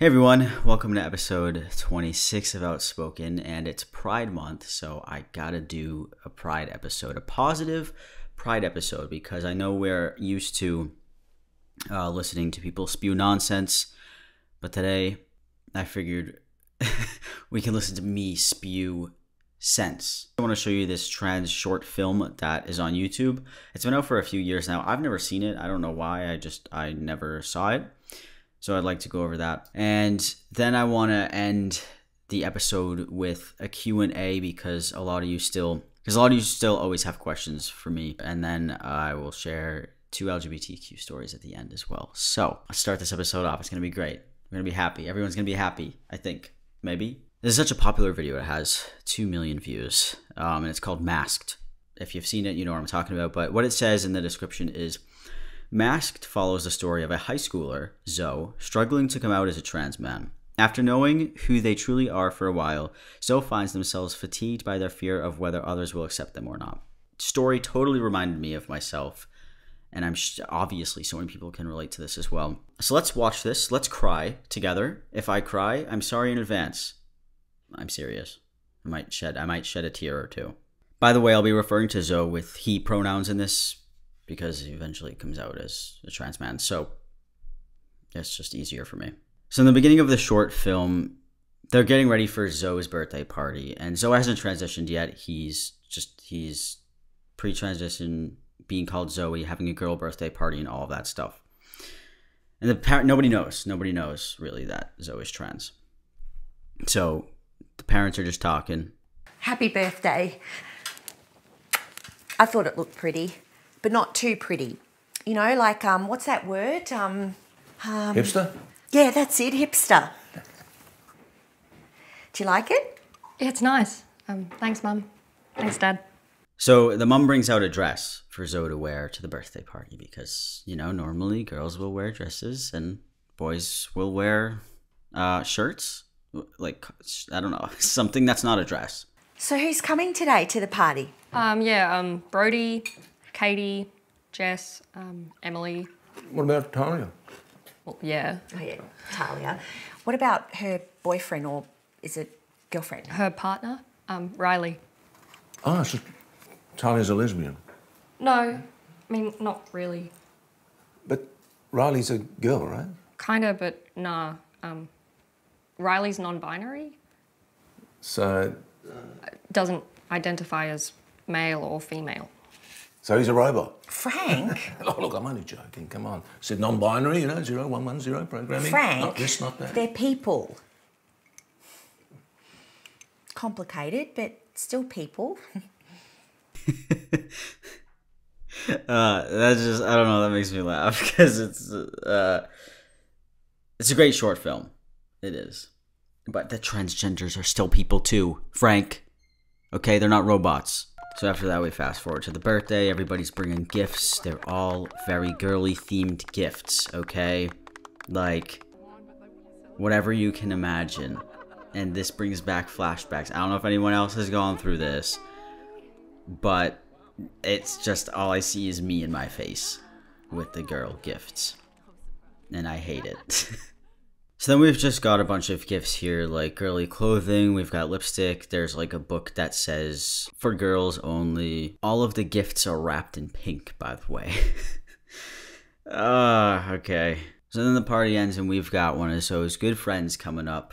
Hey everyone, welcome to episode 26 of Outspoken, and it's Pride Month, so I gotta do a Pride episode, a positive Pride episode, because I know we're used to listening to people spew nonsense, but today I figured we can listen to me spew sense. I want to show you this trans short film that is on YouTube. It's been out for a few years now. I've never seen it. I don't know why. I never saw it. So I'd like to go over that. And then I want to end the episode with a Q&A because a lot of you still always have questions for me. And then I will share 2 LGBTQ stories at the end as well. So let's start this episode off. It's going to be great. We're going to be happy. Everyone's going to be happy, I think. Maybe. This is such a popular video. It has 2 million views. And it's called Masked. If you've seen it, you know what I'm talking about. But what it says in the description is, Masked follows the story of a high schooler, Zoe, struggling to come out as a trans man. After knowing who they truly are for a while, Zoe finds themselves fatigued by their fear of whether others will accept them or not. Story totally reminded me of myself, and I'm obviously so many people can relate to this as well. So let's watch this. Let's cry together. If I cry, I'm sorry in advance. I'm serious. I might shed a tear or two. By the way, I'll be referring to Zoe with he pronouns in this, because he eventually comes out as a trans man, so it's just easier for me. So in the beginning of the short film, they're getting ready for Zoe's birthday party, and Zoe hasn't transitioned yet. He's pre-transition, being called Zoe, having a girl birthday party, and all of that stuff. And nobody knows really that Zoe is trans. So the parents are just talking. Happy birthday. I thought it looked pretty, but not too pretty. You know, like, what's that word? Hipster? Yeah, that's it, hipster. Do you like it? Yeah, it's nice. Thanks, Mum. Thanks, Dad. So the mum brings out a dress for Zoe to wear to the birthday party because, you know, normally girls will wear dresses and boys will wear shirts. Like, I don't know, something that's not a dress. So who's coming today to the party? Brody, Katie, Jess, Emily. What about Talia? Well, yeah. Oh yeah, Talia. What about her boyfriend, or is it girlfriend? Her partner, Riley. Oh, so Talia's a lesbian. No, I mean, not really. But Riley's a girl, right? Kinda, but nah. Riley's non-binary. So... Doesn't identify as male or female. So he's a robot? Frank? Oh, look, I'm only joking, come on. Said non-binary, you know, 0110 programming. Frank, Not this, not that. they're people. Complicated, but still people. That's just, I don't know, that makes me laugh because it's a great short film. It is. But the transgenders are still people too, Frank. Okay, they're not robots. So after that, we fast forward to the birthday. Everybody's bringing gifts. They're all very girly themed gifts, okay? Like, whatever you can imagine. And this brings back flashbacks. I don't know if anyone else has gone through this, but it's just all I see is me in my face with the girl gifts. And I hate it. So then we've just got a bunch of gifts here, like girly clothing, we've got lipstick, there's like a book that says, for girls only. All of the gifts are wrapped in pink, by the way. Okay. So then the party ends and we've got one of Zoe's good friends coming up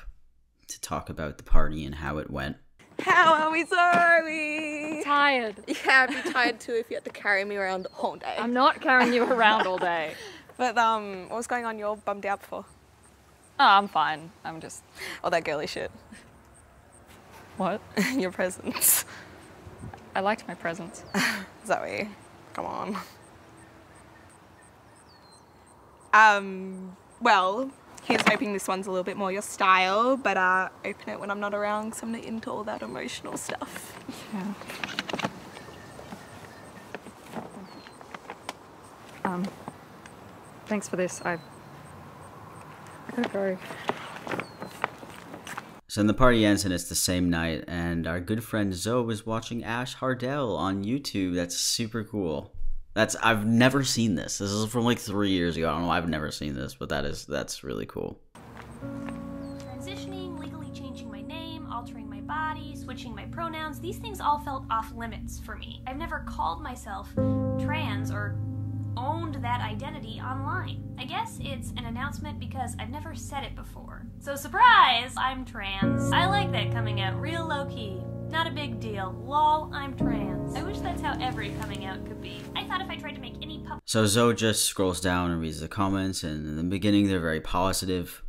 to talk about the party and how it went. How are we? Sorry. Tired. Yeah, I'd be tired too if you had to carry me around all day. I'm not carrying you around all day. But what was going on? You're bummed out for? Oh, I'm fine. I'm just... All that girly shit. What? Your presents. I liked my presents. Zoe, come on. Well, here's hoping this one's a little bit more your style, but open it when I'm not around because I'm not into all that emotional stuff. Yeah. Thanks for this. I gotta go. So then the party ends and it's the same night, and our good friend Zoe was watching Ash Hardell on YouTube. That's super cool. I've never seen this. This is from like 3 years ago. I don't know. I've never seen this, but that's really cool. altering my body, switching my pronouns, these things all felt off limits for me. I've never called myself trans or owned that identity online. I guess it's an announcement because I've never said it before. So surprise, I'm trans. I like that coming out real low-key. Not a big deal. Lol, I'm trans. I wish that's how every coming out could be. I thought if I tried to make any public... So Zoe just scrolls down and reads the comments, and in the beginning they're very positive,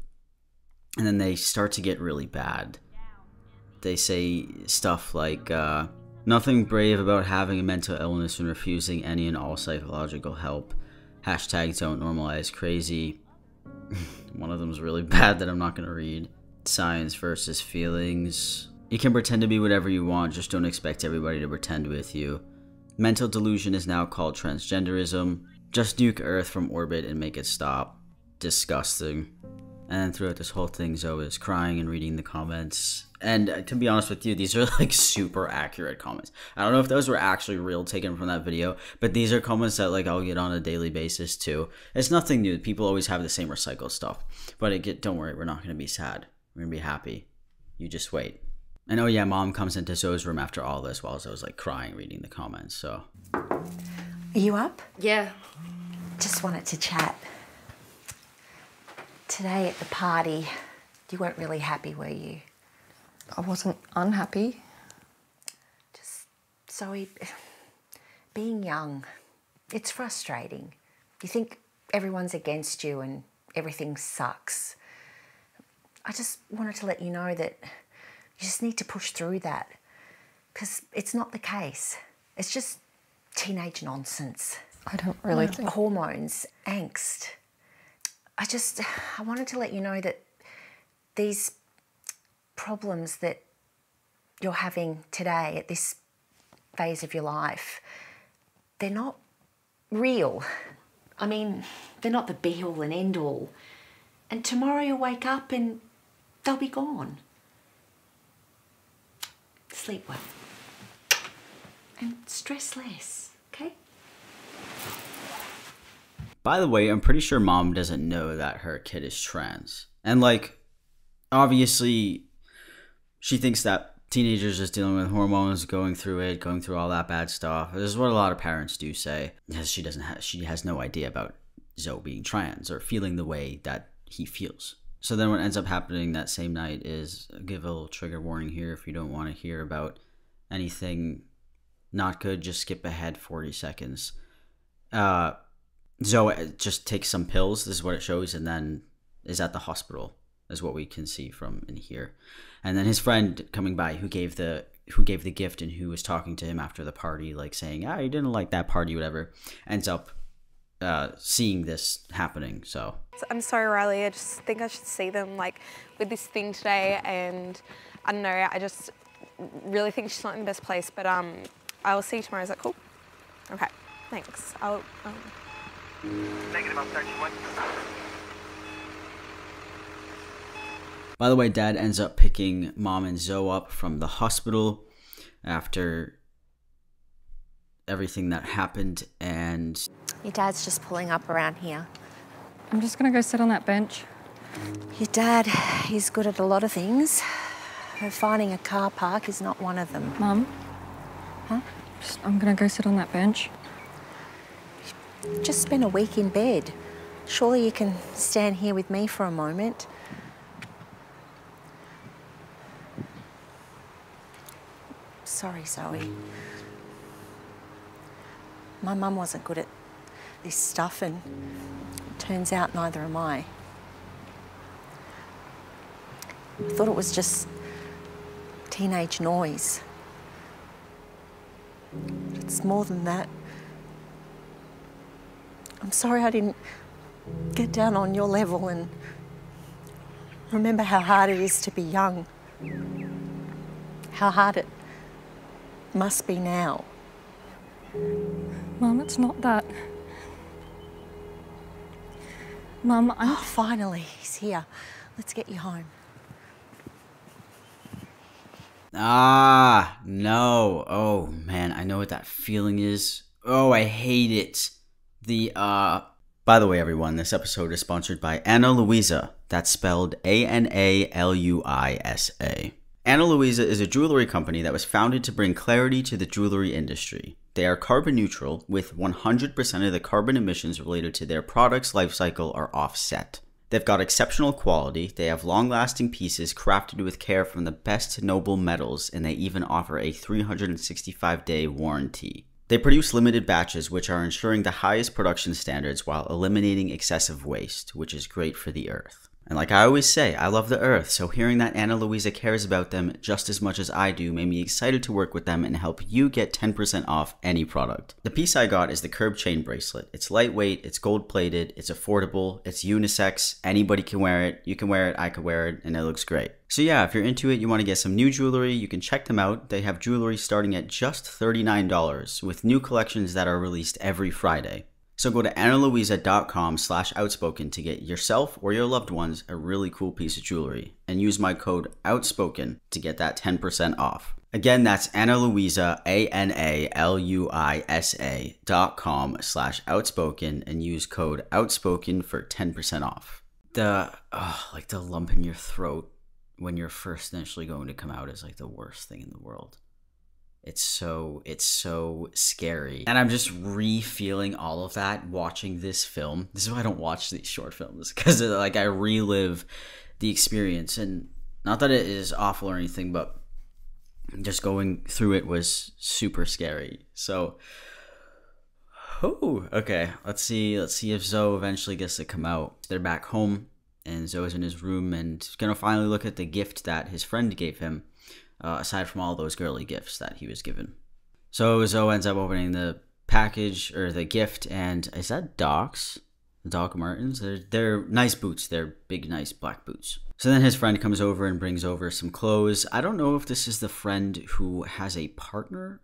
and then they start to get really bad. They say stuff like, nothing brave about having a mental illness and refusing any and all psychological help. Hashtag don't normalize crazy. One of them's really bad that I'm not going to read. Science versus feelings. You can pretend to be whatever you want, just don't expect everybody to pretend with you. Mental delusion is now called transgenderism. Just nuke Earth from orbit and make it stop. Disgusting. And then throughout this whole thing, Zoe is crying and reading the comments. And to be honest with you, these are like super accurate comments. I don't know if those were actually real taken from that video, but these are comments that like I'll get on a daily basis too. It's nothing new. People always have the same recycled stuff. But don't worry, we're not going to be sad. We're going to be happy. You just wait. And oh yeah, Mom comes into Zoe's room after all this while Zoe's like crying reading the comments, so. Are you up? Yeah. Just wanted to chat. Today at the party, you weren't really happy, were you? I wasn't unhappy. Just, Zoe, being young, it's frustrating. You think everyone's against you and everything sucks. I just wanted to let you know that you just need to push through that, because it's not the case. It's just teenage nonsense. I don't really think... Hormones, angst. I wanted to let you know that these problems that you're having today at this phase of your life, they're not real. I mean, they're not the be-all and end-all. And tomorrow you'll wake up and they'll be gone. Sleep well. And stress less, okay? By the way, I'm pretty sure Mom doesn't know that her kid is trans. And like, obviously, she thinks that teenagers just dealing with hormones, going through all that bad stuff. This is what a lot of parents do say. She has no idea about Zoe being trans or feeling the way that he feels. So then what ends up happening that same night is, give a little trigger warning here if you don't want to hear about anything not good, just skip ahead 40 seconds. Zoe just takes some pills, this is what it shows, and then is at the hospital, is what we can see from in here. And then his friend coming by who gave the gift and who was talking to him after the party, like saying, you didn't like that party, whatever, ends up seeing this happening. So I'm sorry, Riley, I just think I should see them like with this thing today, and I don't know, I just really think she's not in the best place, but I'll see you tomorrow. Is that cool? Okay, thanks. Negative on 31. By the way, Dad ends up picking Mom and Zoe up from the hospital after everything that happened, and Your dad's just pulling up around here. I'm just gonna go sit on that bench. Your dad, he's good at a lot of things. But finding a car park is not one of them. Mum? Huh? I'm gonna go sit on that bench. Just spent a week in bed. Surely you can stand here with me for a moment. Sorry, Zoe. My mum wasn't good at this stuff, and turns out neither am I. I thought it was just teenage noise. But it's more than that. I'm sorry I didn't get down on your level and remember how hard it is to be young. How hard it must be now. Mum, it's not that. Mum, Oh, finally, he's here. Let's get you home. No. Oh, man, I know what that feeling is. Oh, I hate it. By the way, everyone, this episode is sponsored by Ana Luisa. That's spelled Analuisa. Ana Luisa is a jewelry company that was founded to bring clarity to the jewelry industry. They are carbon neutral, with 100% of the carbon emissions related to their product's life cycle are offset. They've got exceptional quality, they have long-lasting pieces crafted with care from the best noble metals, and they even offer a 365-day warranty. They produce limited batches, which are ensuring the highest production standards while eliminating excessive waste, which is great for the earth. And like I always say, I love the earth, so hearing that Ana Luisa cares about them just as much as I do made me excited to work with them and help you get 10% off any product. The piece I got is the curb chain bracelet. It's lightweight, it's gold plated, it's affordable, it's unisex, anybody can wear it, you can wear it, I can wear it, and it looks great. So yeah, if you're into it, you want to get some new jewelry, you can check them out. They have jewelry starting at just $39 with new collections that are released every Friday. So go to analuisa.com/outspoken to get yourself or your loved ones a really cool piece of jewelry and use my code OUTSPOKEN to get that 10% off. Again, that's Ana Luisa, analuisa.com/outspoken and use code OUTSPOKEN for 10% off. The lump in your throat when you're first initially going to come out is like the worst thing in the world. It's so scary. And I'm just re-feeling all of that watching this film. This is why I don't watch these short films, because like I relive the experience. And not that it is awful or anything, but just going through it was super scary. So, okay. Let's see if Zoe eventually gets to come out. They're back home, and Zoe's in his room and gonna finally look at the gift that his friend gave him. Aside from all those girly gifts that he was given. So Zoe ends up opening the package, or the gift, and is that Doc's? The Doc Martens? They're nice boots. They're big, nice black boots. So then his friend comes over and brings over some clothes. I don't know if this is the friend who has a partner.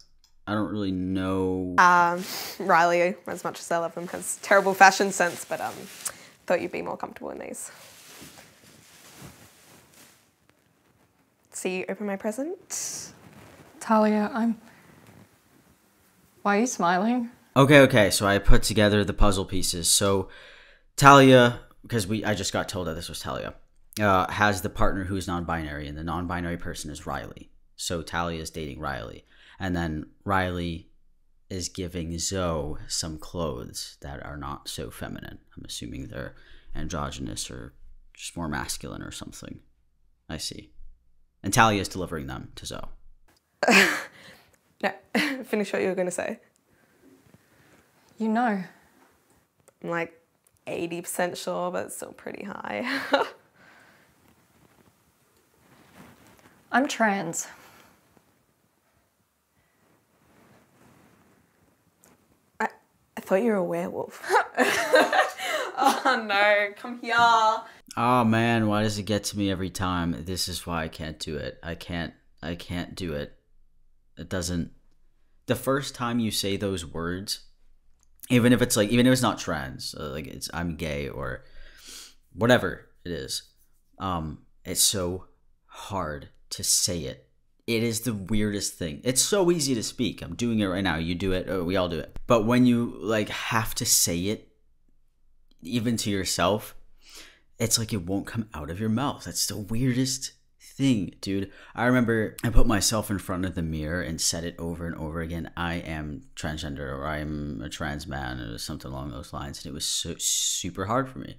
I don't really know. Riley, as much as I love them, has terrible fashion sense, but thought you'd be more comfortable in these. See you open my present. Talia, why are you smiling? Okay, so I put together the puzzle pieces. So Talia, because I just got told that this was Talia, has the partner who's non-binary, and the non-binary person is Riley. So Talia is dating Riley. And then Riley is giving Zoe some clothes that are not so feminine. I'm assuming they're androgynous or just more masculine or something. I see. And Talia is delivering them to Zoe. No, finish what you were going to say. You know. I'm like 80% sure, but it's still pretty high. I'm trans. I thought you were a werewolf. Oh no, come here. Oh man, why does it get to me every time? This is why I can't do it. I can't do it. It doesn't. The first time you say those words, even if it's not trans, like it's I'm gay or whatever it is, it's so hard to say it. It is the weirdest thing. It's so easy to speak. I'm doing it right now. You do it. Oh, we all do it. But when you like have to say it, even to yourself, it's like it won't come out of your mouth. That's the weirdest thing, dude. I remember I put myself in front of the mirror and said it over and over again. I am transgender, or I am a trans man, or something along those lines. And it was so super hard for me.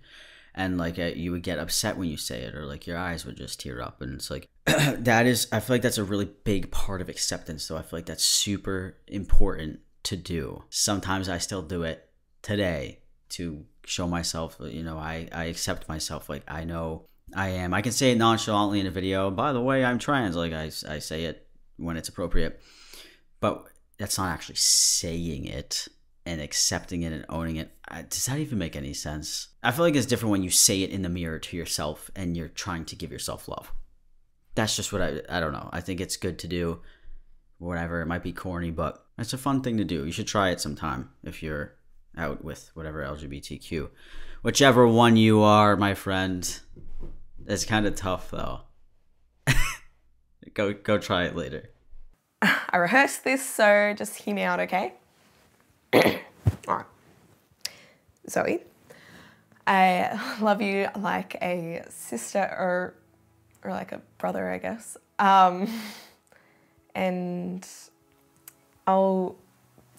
And like you would get upset when you say it, or like your eyes would just tear up. And it's like, I feel like that's a really big part of acceptance. So I feel like that's super important to do. Sometimes I still do it today to show myself, I accept myself. Like I know I am. I can say it nonchalantly in a video. By the way, I'm trans. Like I say it when it's appropriate, but that's not actually saying it and accepting it and owning it. Does that even make any sense? I feel like it's different when you say it in the mirror to yourself and you're trying to give yourself love. That's just what I don't know. I think it's good to do. Whatever, it might be corny, but it's a fun thing to do. You should try it sometime if you're out with whatever LGBTQ. Whichever one you are, my friend. It's kind of tough though. Go try it later. I rehearsed this, so just hear me out, okay? Alright. Zoe, I love you like a sister or or like a brother, I guess. And I'll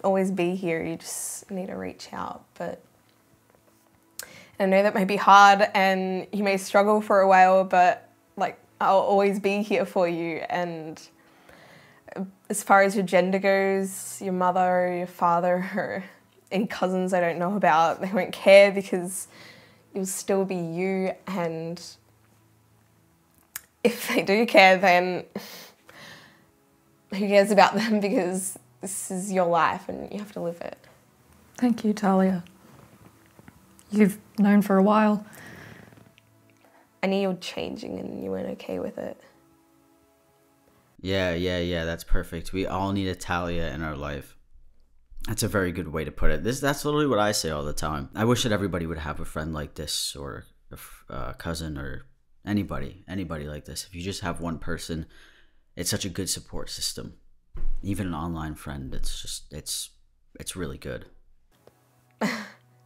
always be here. You just need to reach out. But I know that may be hard and you may struggle for a while, but like I'll always be here for you. And as far as your gender goes, your mother or your father or any cousins I don't know about, they won't care because you'll still be you. And if they do care, then who cares about them, because this is your life and you have to live it. Thank you, Talia. You've known for a while. I knew you were changing and you weren't okay with it. Yeah, that's perfect. We all need a Talia in our life. That's a very good way to put it. That's literally what I say all the time. I wish that everybody would have a friend like this, or a cousin, or anybody like this. If you just have one person, it's such a good support system. Even an online friend, it's really good.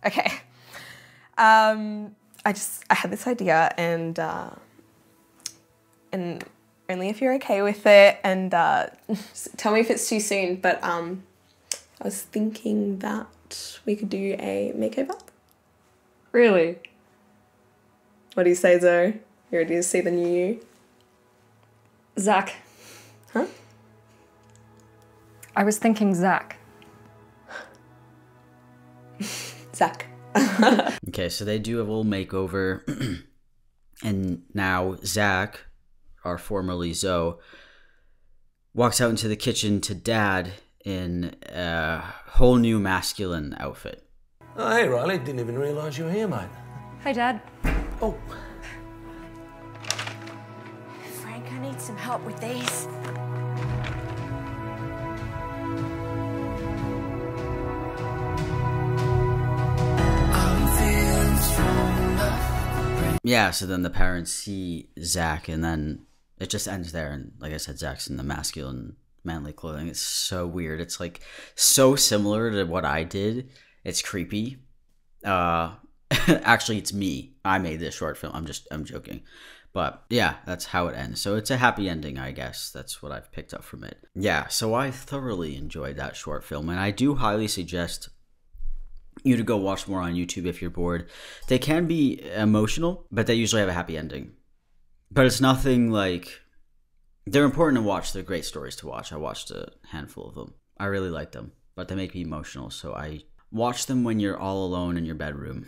Okay. I had this idea, and only if you're okay with it, and tell me if it's too soon, but I was thinking that we could do a makeover. Really? What do you say, Zoe? You ready to see the new you? Zach. Huh? I was thinking Zach. Zach. Okay, so they do a little makeover. And now Zach, our formerly Zoe, walks out into the kitchen to Dad in a whole new masculine outfit. Oh, hey, Riley. Didn't even realise you were here, mate. Hi, Dad. Oh, Frank, I need some help with these. Yeah, so then the parents see Zach, and then it just ends there. And like I said, Zach's in the masculine, manly clothing. It's so weird. It's like so similar to what I did. It's creepy. Actually, it's me. I made this short film. I'm joking. But yeah, that's how it ends. So it's a happy ending, I guess. That's what I've picked up from it. Yeah, so I thoroughly enjoyed that short film, and I do highly suggest you to go watch more on YouTube if you're bored. They can be emotional, but they usually have a happy ending. But it's nothing like... They're important to watch. They're great stories to watch. I watched a handful of them. I really like them, but they make me emotional, so I watch them when you're all alone in your bedroom.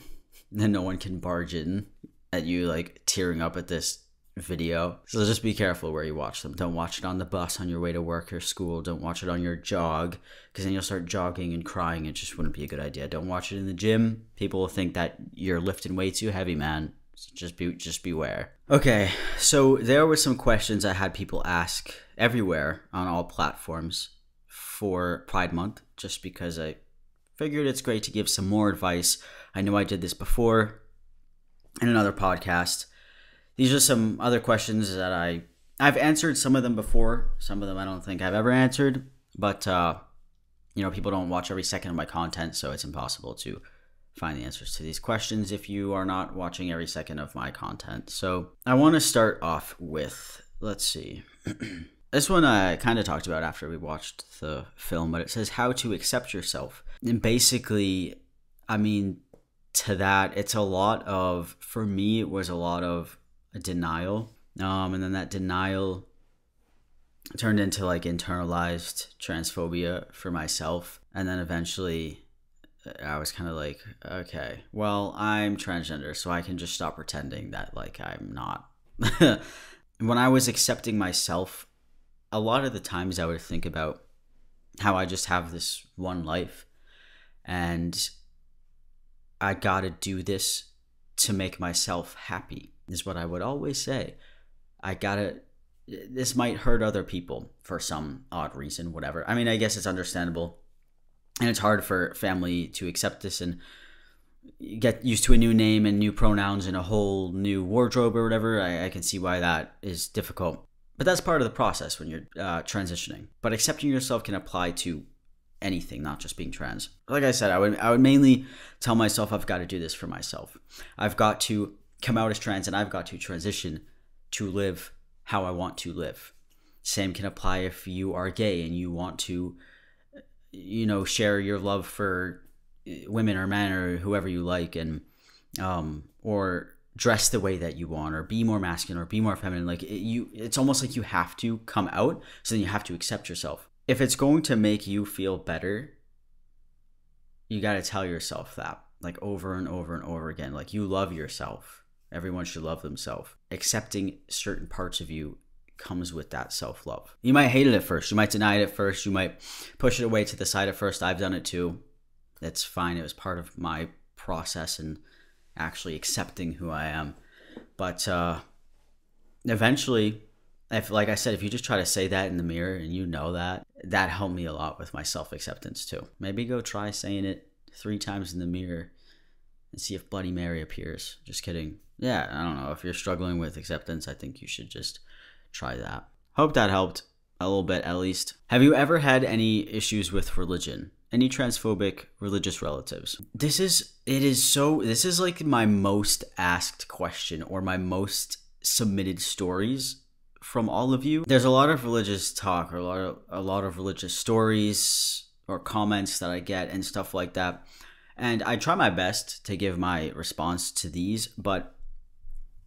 Then no one can barge in at you like tearing up at this video. So just be careful where you watch them. Don't watch it on the bus on your way to work or school. Don't watch it on your jog, because then you'll start jogging and crying. It just wouldn't be a good idea. Don't watch it in the gym. People will think that you're lifting way too heavy, man. So just beware. Okay, so there were some questions I had people ask everywhere on all platforms for Pride Month, just because I figured it's great to give some more advice. I know I did this before in another podcast. These are some other questions that I've answered some of them before. Some of them I don't think I've ever answered. But, people don't watch every second of my content, so it's impossible to find the answers to these questions if you are not watching every second of my content. So I want to start off with, let's see. This one I kind of talked about after we watched the film, but it says how to accept yourself. And basically, I mean, to that, it's a lot of, for me, it was a lot of denial. And then that denial turned into like internalized transphobia for myself. And then eventually I was kind of like, okay, well, I'm transgender, so I can just stop pretending that like I'm not. When I was accepting myself, a lot of the times I would think about how I just have this one life and I gotta do this to make myself happy, is what I would always say. This might hurt other people for some odd reason, whatever. I mean, I guess it's understandable. And it's hard for family to accept this and get used to a new name and new pronouns and a whole new wardrobe or whatever. I can see why that is difficult. But that's part of the process when you're transitioning. But accepting yourself can apply to anything, not just being trans. Like I said, I would mainly tell myself I've got to do this for myself. I've got to come out as trans and I've got to transition to live how I want to live. Same can apply if you are gay and you want to, share your love for women or men or whoever you like, and or dress the way that you want, or be more masculine or be more feminine. Like it's almost like you have to come out, so then you have to accept yourself. If it's going to make you feel better, you got to tell yourself that, like, over and over and over again. Like, you love yourself. Everyone should love themselves. Accepting certain parts of you comes with that self-love. You might hate it at first. You might deny it at first. You might push it away to the side at first. I've done it too. That's fine. It was part of my process and actually accepting who I am. But eventually, like I said, if you just try to say that in the mirror and you know that helped me a lot with my self-acceptance too. Maybe go try saying it 3 times in the mirror and see if Bloody Mary appears. Just kidding. Yeah, I don't know. If you're struggling with acceptance, I think you should just try that. Hope that helped a little bit, at least. Have you ever had any issues with religion? Any transphobic religious relatives? This is like my most asked question, or my most submitted stories from all of you. There's a lot of religious talk, or a lot of religious stories or comments that I get and stuff like that. And I try my best to give my response to these, but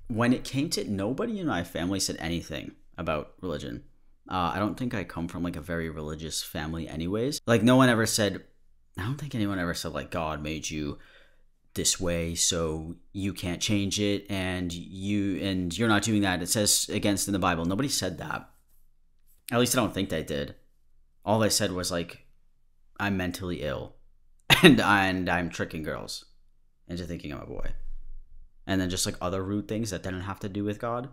when it came to it, nobody in my family said anything about religion. I don't think I come from like a very religious family anyways. Like, no one ever said, I don't think anyone ever said like, God made you this way, so you can't change it, and you're not doing that. It says against in the Bible. Nobody said that. At least I don't think they did. All they said was like, I'm mentally ill, and I'm tricking girls into thinking I'm a boy. And then just like other rude things that didn't have to do with God.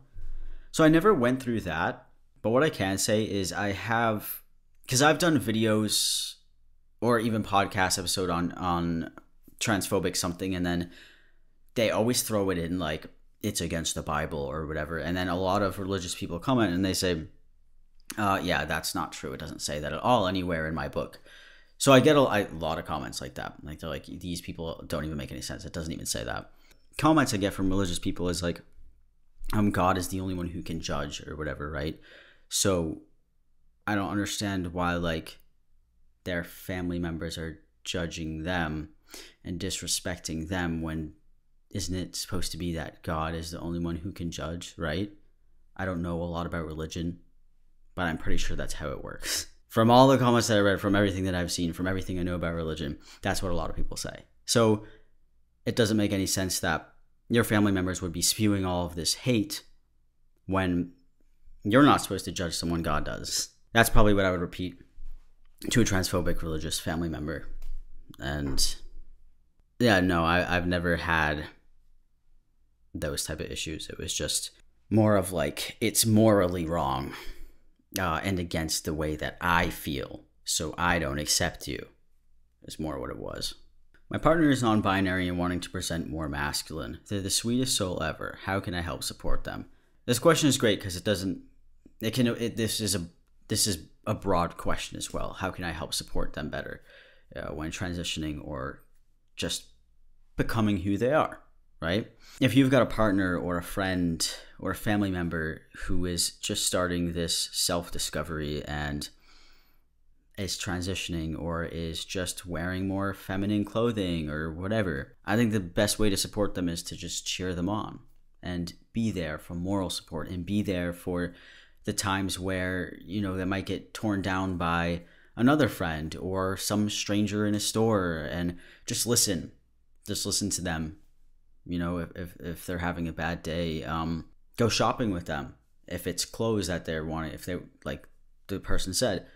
So I never went through that. But what I can say is because I've done videos or even podcast episode on transphobic something, and then they always throw it in like it's against the Bible or whatever. And then a lot of religious people comment and they say, yeah, that's not true. It doesn't say that at all anywhere in my book. So I get a lot of comments like that. Like, they're like, these people don't even make any sense. It doesn't even say that. Comments I get from religious people is like, God is the only one who can judge or whatever, right? So I don't understand why like their family members are judging them and disrespecting them, when isn't it supposed to be that God is the only one who can judge, right? I don't know a lot about religion, but I'm pretty sure that's how it works. From all the comments that I read, from everything that I've seen, from everything I know about religion, that's what a lot of people say. So it doesn't make any sense that your family members would be spewing all of this hate when you're not supposed to judge someone, God does. That's probably what I would repeat to a transphobic religious family member. And yeah, no, I've never had those type of issues. It was just more of like, it's morally wrong and against the way that I feel, so I don't accept you, is more what it was. My partner is non-binary and wanting to present more masculine. They're the sweetest soul ever. How can I help support them? This question is great because this is a broad question as well. How can I help support them better when transitioning or just becoming who they are, right? If you've got a partner or a friend or a family member who is just starting this self-discovery and is transitioning or is just wearing more feminine clothing or whatever, I think the best way to support them is to just cheer them on and be there for moral support, and be there for the times where, they might get torn down by another friend or some stranger in a store, and just listen to them. If they're having a bad day, go shopping with them. If it's clothes that they're wanting, if they, like the person said,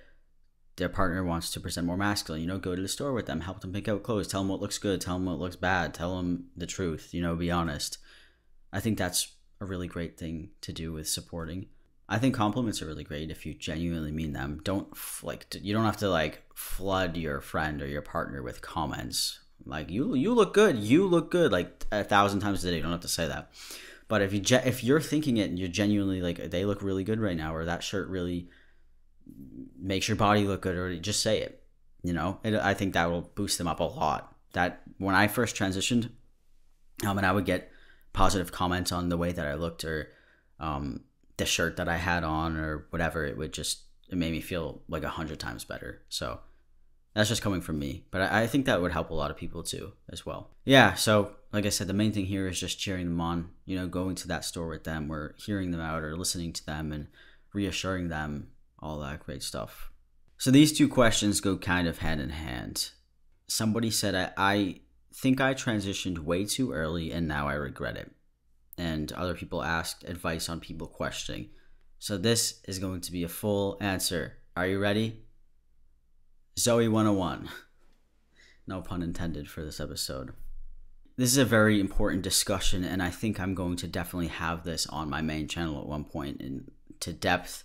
their partner wants to present more masculine, go to the store with them, help them pick out clothes, tell them what looks good, tell them what looks bad, tell them the truth, be honest. I think that's a really great thing to do with supporting. I think compliments are really great if you genuinely mean them. You don't have to like flood your friend or your partner with comments like you look good, like 1,000 times a day. You don't have to say that. But if you're thinking it and you're genuinely like, they look really good right now, or that shirt really makes your body look good, or just say it. I think that will boost them up a lot. That when I first transitioned, and I would get positive comments on the way that I looked, or the shirt that I had on or whatever, it made me feel like 100 times better. So that's just coming from me, but I think that would help a lot of people too as well. Yeah, so like I said, the main thing here is just cheering them on, going to that store with them, or hearing them out, or listening to them and reassuring them, all that great stuff. So these two questions go kind of hand in hand. Somebody said, I think I transitioned way too early and now I regret it. And other people asked advice on people questioning. So this is going to be a full answer. Are you ready? Zoe 101. No pun intended for this episode. This is a very important discussion, and I think I'm going to definitely have this on my main channel at one point into depth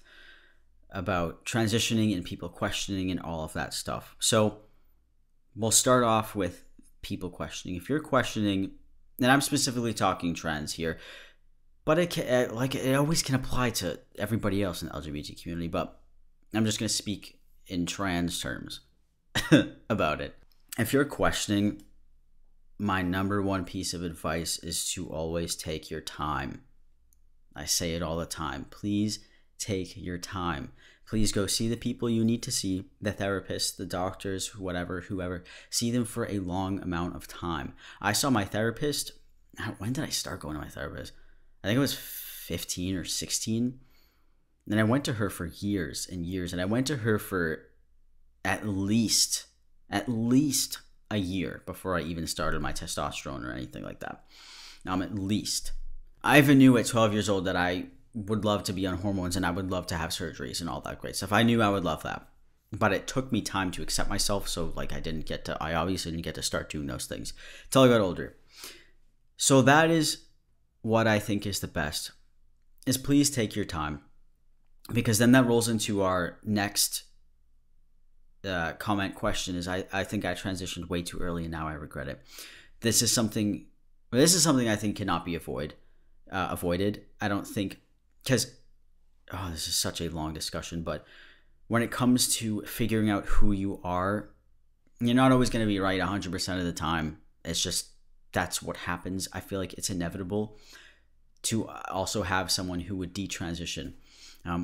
about transitioning and people questioning and all of that stuff. So we'll start off with people questioning. If you're questioning, and I'm specifically talking trans here, but it always can apply to everybody else in the LGBT community, but I'm just going to speak in trans terms about it. If you're questioning, my number one piece of advice is to always take your time. I say it all the time. Please take your time. Please go see the people you need to see, the therapists, the doctors, whoever. See them for a long amount of time. I saw my therapist. When did I start going to my therapist? I think it was 15 or 16. And I went to her for years and years. And I went to her for at least a year before I even started my testosterone or anything like that. At least. I even knew at 12 years old that I would love to be on hormones and I would love to have surgeries and all that great stuff. I knew I would love that. But it took me time to accept myself. So I obviously didn't get to start doing those things until I got older. So that is what I think is the best, is please take your time. Because then that rolls into our next comment question is I think I transitioned way too early and now I regret it. This is something I think cannot be avoided. I don't think, because this is such a long discussion, but when it comes to figuring out who you are, you're not always going to be right 100% of the time. It's just, that's what happens. I feel like it's inevitable to also have someone who would detransition.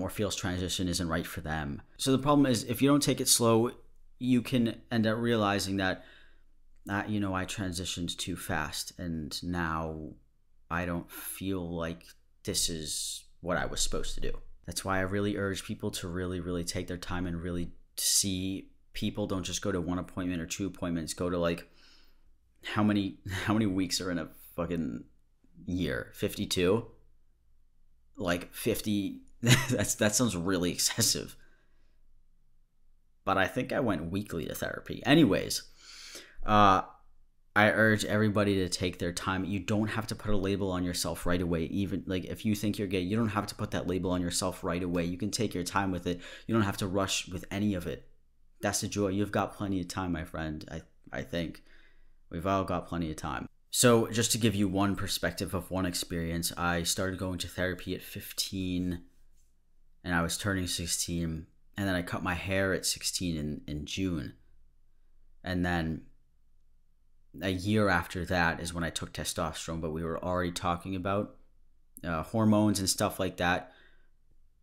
Or feels transition isn't right for them. So the problem is, if you don't take it slow, you can end up realizing that, I transitioned too fast and now I don't feel like this is what I was supposed to do. That's why I really urge people to really, really take their time and really see people. Don't just go to one appointment or 2 appointments. Go to how many weeks are in a fucking year? 52? 50... that sounds really excessive. But I think I went weekly to therapy. Anyways, I urge everybody to take their time. You don't have to put a label on yourself right away. Even if you think you're gay, you don't have to put that label on yourself right away. You can take your time with it. You don't have to rush with any of it. That's the joy. You've got plenty of time, my friend. I think we've all got plenty of time. So just to give you one perspective of one experience, I started going to therapy at 15. And I was turning 16, and then I cut my hair at 16 in June. And then a year after that is when I took testosterone, but we were already talking about hormones and stuff like that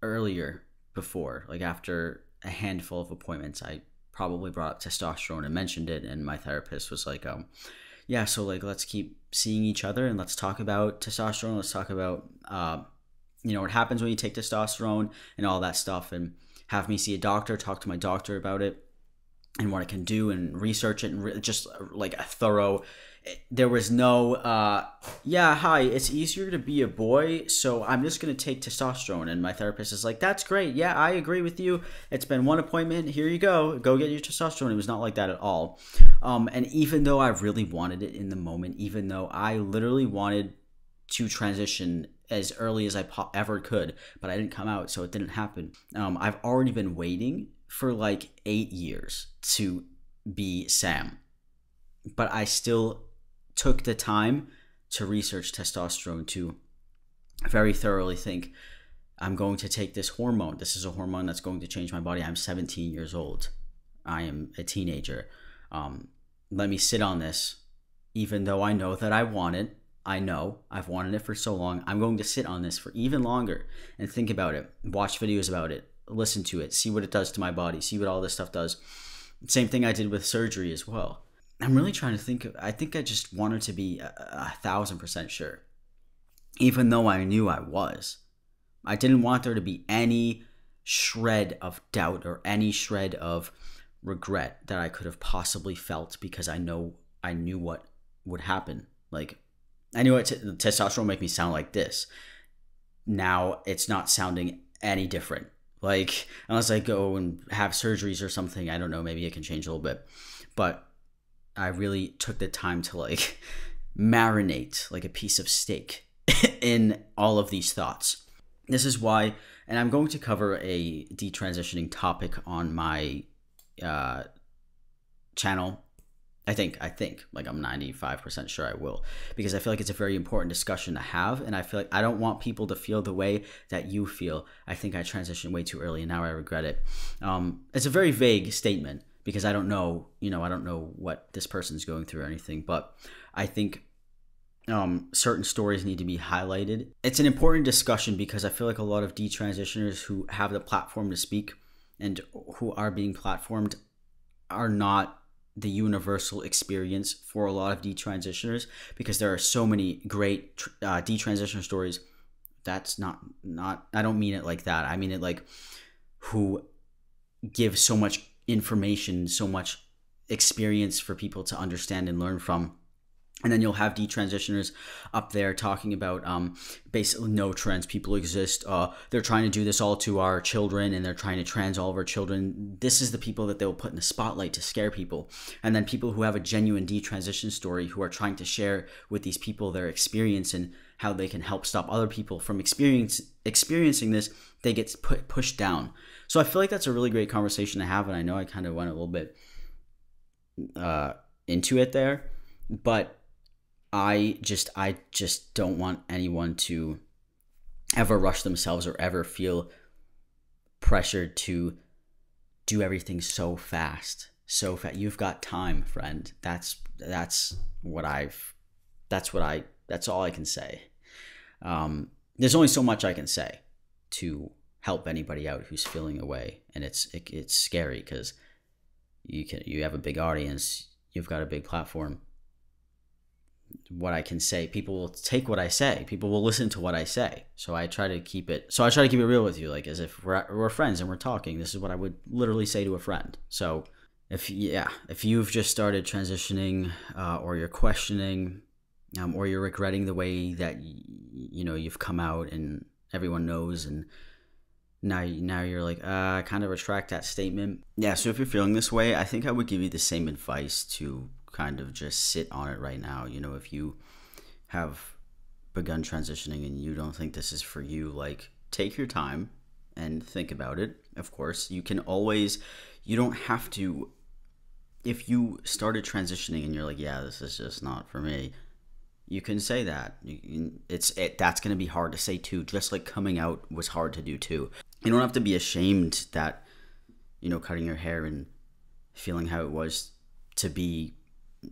earlier, before. After a handful of appointments, I probably brought up testosterone and mentioned it, and my therapist was like, yeah, so let's keep seeing each other and let's talk about testosterone, let's talk about what happens when you take testosterone and all that stuff, and have me see a doctor, talk to my doctor about it and what it can do, and research it, and just a thorough. There was no, hi, it's easier to be a boy, so I'm just going to take testosterone. And my therapist is like, that's great. Yeah, I agree with you. It's been one appointment. Here you go. Go get your testosterone. It was not like that at all. And even though I really wanted it in the moment, even though I literally wanted to transition as early as I ever could, but I didn't come out, so it didn't happen. I've already been waiting for 8 years to be Sam, but I still took the time to research testosterone, to very thoroughly think, I'm going to take this hormone. This is a hormone that's going to change my body. I'm 17 years old. I am a teenager. Let me sit on this, even though I know that I want it. I know I've wanted it for so long. I'm going to sit on this for even longer and think about it, watch videos about it, listen to it, see what it does to my body, see what all this stuff does. Same thing I did with surgery as well. I'm really trying to think. I think I just wanted to be 1,000% sure, even though I knew I was. I didn't want there to be any shred of doubt or any shred of regret that I could have possibly felt, because I knew what would happen. Like, I knew testosterone would make me sound like this. Now it's not sounding any different. Like, unless I go and have surgeries or something, I don't know, maybe it can change a little bit. But I really took the time to like marinate like a piece of steak in all of these thoughts. This is why, and I'm going to cover a detransitioning topic on my channel. I think, like I'm 95% sure I will, because I feel like it's a very important discussion to have, and I feel like I don't want people to feel the way that you feel. I think I transitioned way too early, and now I regret it. It's a very vague statement, because I don't know, I don't know what this person's going through or anything, but I think certain stories need to be highlighted. It's an important discussion because I feel like a lot of detransitioners who have the platform to speak and who are being platformed are not the universal experience for a lot of detransitioners, because there are so many great detransitioner stories. That's not I don't mean it like that. I mean it like who give so much information, so much experience for people to understand and learn from. And then you'll have detransitioners up there talking about basically no trans people exist. They're trying to do this all to our children, and they're trying to trans all of our children. This is the people that they'll put in the spotlight to scare people. And then people who have a genuine detransition story, who are trying to share with these people their experience and how they can help stop other people from experiencing this, they get pushed down. So I feel like that's a really great conversation to have, and I know I kind of went a little bit into it there, but I just don't want anyone to ever rush themselves or ever feel pressured to do everything so fast. You've got time, friend. That's all I can say. There's only so much I can say to help anybody out who's feeling away, and it's scary because you have a big audience, you've got a big platform. What I can say, people will take what I say, people will listen to what I say, so I try to keep it real with you, like as if we're friends and we're talking. This is what I would literally say to a friend. So if you've just started transitioning, or you're questioning, or you're regretting the way that you've come out and everyone knows, and now you're like, I kind of retract that statement. Yeah, so if you're feeling this way, I think I would give you the same advice to kind of just sit on it right now. If you have begun transitioning and you don't think this is for you, like, take your time and think about it. Of course, you don't have to, if you started transitioning and you're like, yeah, this is just not for me, you can say that. That's going to be hard to say too, just like coming out was hard to do too. You don't have to be ashamed that, cutting your hair and feeling how it was to be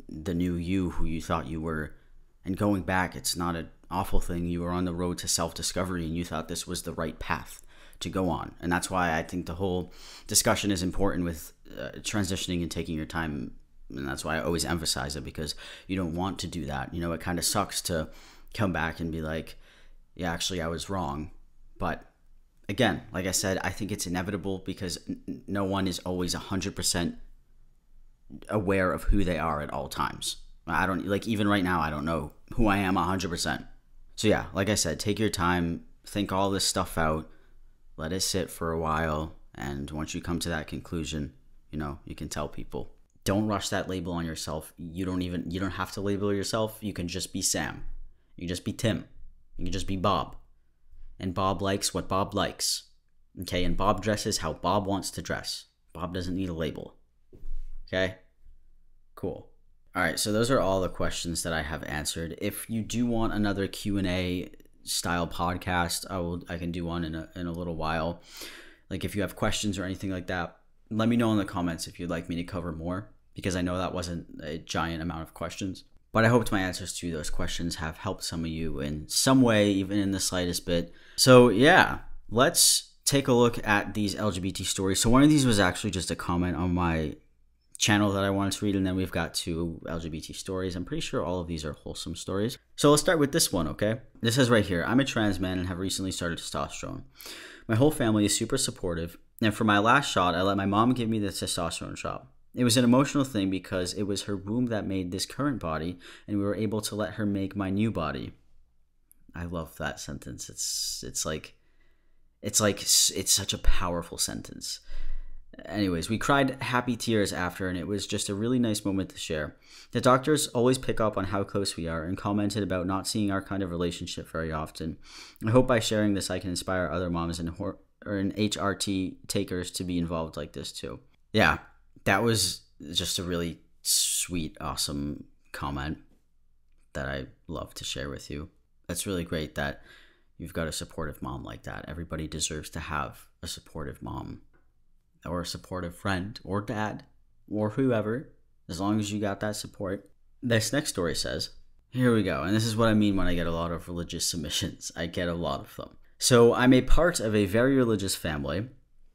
the new you who you thought you were, and going back, it's not an awful thing. You were on the road to self-discovery and you thought this was the right path to go on, and that's why I think the whole discussion is important with transitioning and taking your time, and that's why I always emphasize it, because you don't want to do that. It kind of sucks to come back and be like, yeah, actually I was wrong. But again, like I said, I think it's inevitable, because no one is always 100% aware of who they are at all times. I don't, like, even right now, I don't know who I am 100%. So yeah, like I said, take your time, think all this stuff out, let it sit for a while, and once you come to that conclusion, you can tell people. Don't rush that label on yourself. You don't have to label yourself. You can just be Sam. You can just be Tim. You can just be Bob. And Bob likes what Bob likes. Okay, and Bob dresses how Bob wants to dress. Bob doesn't need a label. Okay? Cool. All right, so those are all the questions that I have answered. If you do want another Q&A style podcast, I can do one in a little while. Like, if you have questions or anything like that, let me know in the comments if you'd like me to cover more, because I know that wasn't a giant amount of questions. But I hoped my answers to those questions have helped some of you in some way, even in the slightest bit. So yeah, let's take a look at these LGBT stories. So one of these was actually just a comment on my channel that I wanted to read, and then we've got 2 LGBT stories. I'm pretty sure all of these are wholesome stories. So let's start with this one, okay? This says right here, I'm a trans man and have recently started testosterone. My whole family is super supportive, and for my last shot, I let my mom give me the testosterone shot. It was an emotional thing because it was her womb that made this current body, and we were able to let her make my new body. I love that sentence. It's such a powerful sentence. Anyways, we cried happy tears after, and it was just a really nice moment to share. The doctors always pick up on how close we are and commented about not seeing our kind of relationship very often. I hope by sharing this I can inspire other moms and HRT takers to be involved like this too. Yeah, that was just a really sweet, awesome comment that I love to share with you. That's really great that you've got a supportive mom like that. Everybody deserves to have a supportive mom or a supportive friend or dad or whoever, as long as you got that support. This next story says, here we go. And this is what I mean when I get a lot of religious submissions. I get a lot of them. So I'm a part of a very religious family.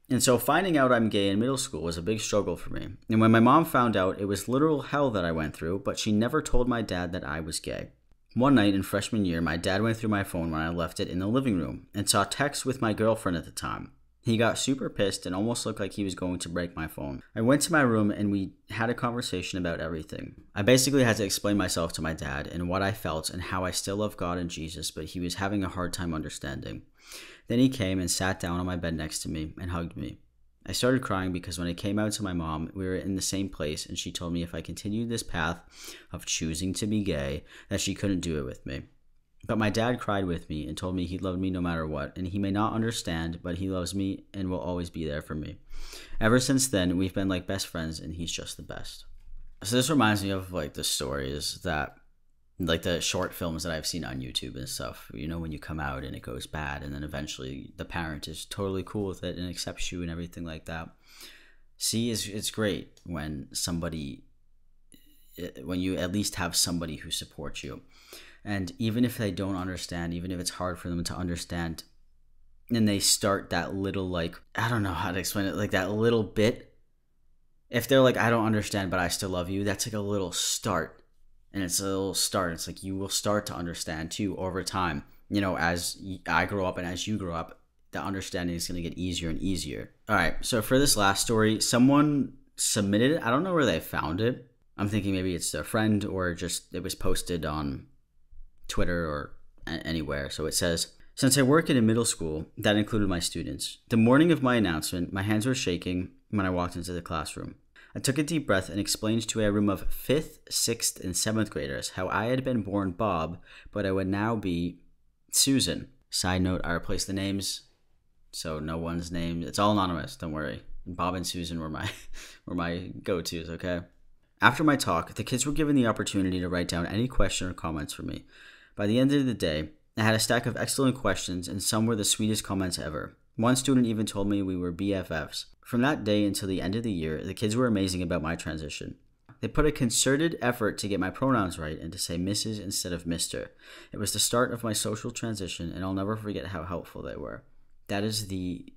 And so finding out I'm gay in middle school was a big struggle for me. And when my mom found out, it was literal hell that I went through, but she never told my dad that I was gay. One night in freshman year, my dad went through my phone when I left it in the living room and saw texts with my girlfriend at the time. He got super pissed and almost looked like he was going to break my phone. I went to my room and we had a conversation about everything. I basically had to explain myself to my dad and what I felt and how I still love God and Jesus, but he was having a hard time understanding. Then he came and sat down on my bed next to me and hugged me. I started crying because when I came out to my mom, we were in the same place, and she told me if I continued this path of choosing to be gay, that she couldn't do it with me. But my dad cried with me and told me he loved me no matter what, and he may not understand, but he loves me and will always be there for me. Ever since then, we've been like best friends, and he's just the best. So this reminds me of like the stories that, like the short films that I've seen on YouTube and stuff. You know, when you come out and it goes bad, and then eventually the parent is totally cool with it and accepts you and everything like that. See, it's great when you at least have somebody who supports you. And even if they don't understand, even if it's hard for them to understand, and they start that little, like, I don't know how to explain it, like that little bit. If they're like, I don't understand, but I still love you, that's like a little start. And it's a little start. It's like you will start to understand too over time. You know, as I grow up and as you grow up, the understanding is going to get easier and easier. All right. So for this last story, someone submitted it. I don't know where they found it. I'm thinking maybe it's a friend or just it was posted on Twitter or anywhere. So it says, since I work in a middle school, that included my students. The morning of my announcement, my hands were shaking when I walked into the classroom. I took a deep breath and explained to a room of 5th, 6th, and 7th graders how I had been born Bob, but I would now be Susan. Side note, I replaced the names, so no one's name. It's all anonymous, don't worry. Bob and Susan were my go-tos, okay? After my talk, the kids were given the opportunity to write down any question or comments for me. By the end of the day, I had a stack of excellent questions, and some were the sweetest comments ever. One student even told me we were BFFs. From that day until the end of the year, the kids were amazing about my transition. They put a concerted effort to get my pronouns right and to say Mrs. instead of Mr. It was the start of my social transition, and I'll never forget how helpful they were. That is the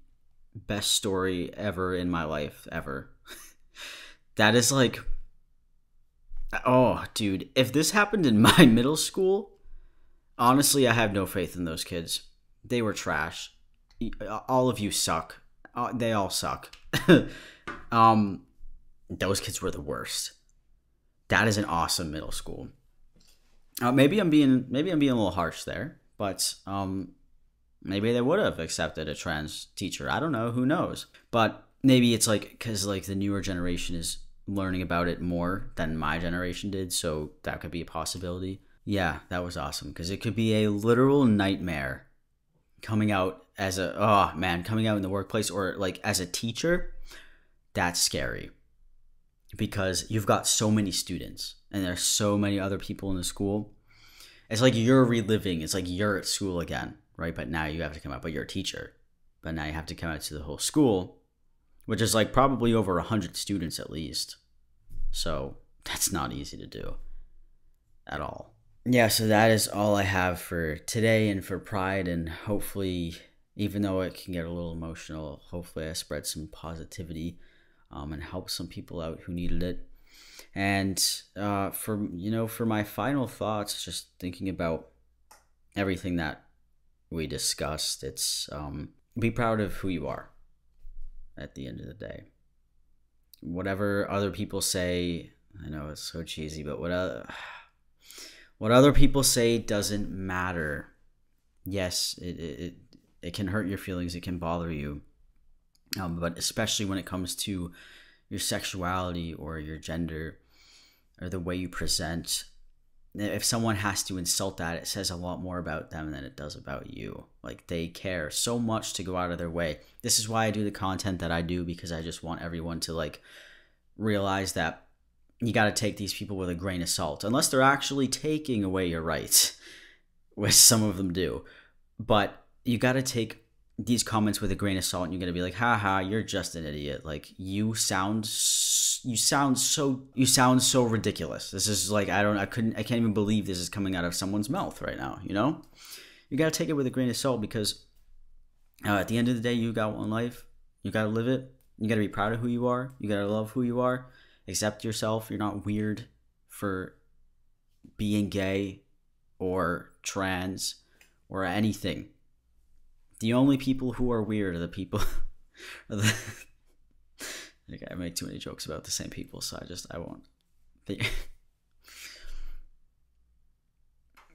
best story ever in my life, ever. That is like, oh, dude, if this happened in my middle school, honestly, I have no faith in those kids. They were trash. All of you suck. They all suck. Those kids were the worst. That is an awesome middle school. Maybe I'm being a little harsh there, but maybe they would have accepted a trans teacher. I don't know. Who knows? But maybe it's like because like the newer generation is learning about it more than my generation did, so that could be a possibility. Yeah, that was awesome because it could be a literal nightmare coming out as coming out in the workplace or like as a teacher. That's scary because you've got so many students and there's so many other people in the school. It's like you're reliving. It's like you're at school again, right? But now you have to come out, but you're a teacher. But now you have to come out to the whole school, which is like probably over 100 students at least. So that's not easy to do. at all. Yeah, so that is all I have for today and for Pride, and hopefully, even though it can get a little emotional, hopefully I spread some positivity and help some people out who needed it. And for my final thoughts, just thinking about everything that we discussed, it's be proud of who you are at the end of the day. Whatever other people say, I know it's so cheesy, but what other people say doesn't matter. Yes, it can hurt your feelings, it can bother you, but especially when it comes to your sexuality or your gender or the way you present. If someone has to insult that, it says a lot more about them than it does about you. Like, they care so much to go out of their way. This is why I do the content that I do, because I just want everyone to like realize that you got to take these people with a grain of salt, unless they're actually taking away your rights, which some of them do. But you got to take these comments with a grain of salt, and you're going to be like, haha, you're just an idiot. Like, you sound so ridiculous. This is like, I can't even believe this is coming out of someone's mouth right now, you know? You got to take it with a grain of salt, because at the end of the day, you got one life. You got to live it. You got to be proud of who you are. You got to love who you are. Accept yourself. You're not weird for being gay or trans or anything. The only people who are weird are the people I make too many jokes about the same people, so I won't.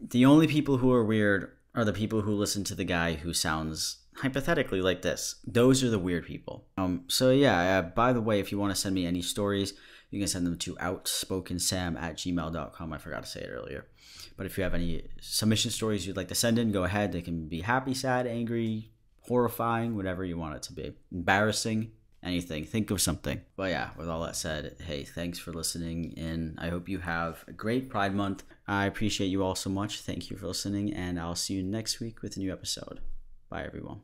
The only people who are weird are the people who listen to the guy who sounds hypothetically like this. Those are the weird people. So yeah, by the way, if you want to send me any stories, you can send them to outspokensam@gmail.com. I forgot to say it earlier. But if you have any submission stories you'd like to send in, go ahead. They can be happy, sad, angry, horrifying, whatever you want it to be. Embarrassing, anything. Think of something. But yeah, with all that said, hey, thanks for listening, and I hope you have a great Pride Month. I appreciate you all so much. Thank you for listening, and I'll see you next week with a new episode. Bye, everyone.